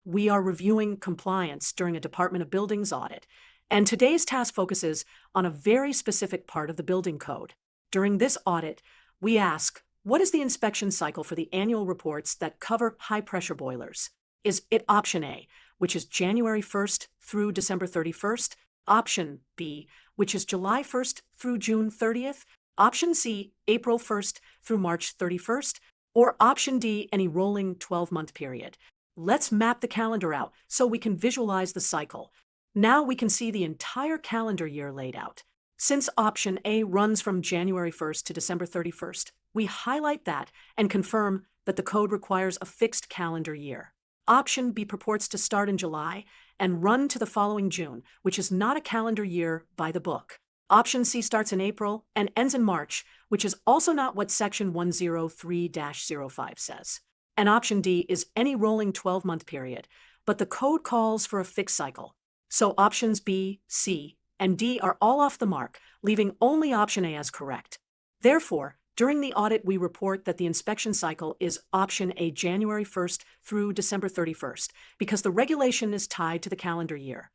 we are reviewing compliance during a Department of Buildings audit, and today's task focuses on a very specific part of the building code. During this audit, we ask, what is the inspection cycle for the annual reports that cover high-pressure boilers? Is it option A, which is January 1st through December 31st, option B, which is July 1st through June 30th, option C, April 1st through March 31st, or option D, any rolling 12-month period? Let's map the calendar out so we can visualize the cycle. Now we can see the entire calendar year laid out. Since option A runs from January 1st to December 31st, we highlight that and confirm that the code requires a fixed calendar year. Option B purports to start in July and run to the following June, which is not a calendar year by the book. Option C starts in April and ends in March, which is also not what Section 103-05 says. And option D is any rolling 12-month period, but the code calls for a fixed cycle. So options B, C, and D are all off the mark, leaving only option A as correct. Therefore, during the audit, we report that the inspection cycle is option A, January 1st through December 31st, because the regulation is tied to the calendar year.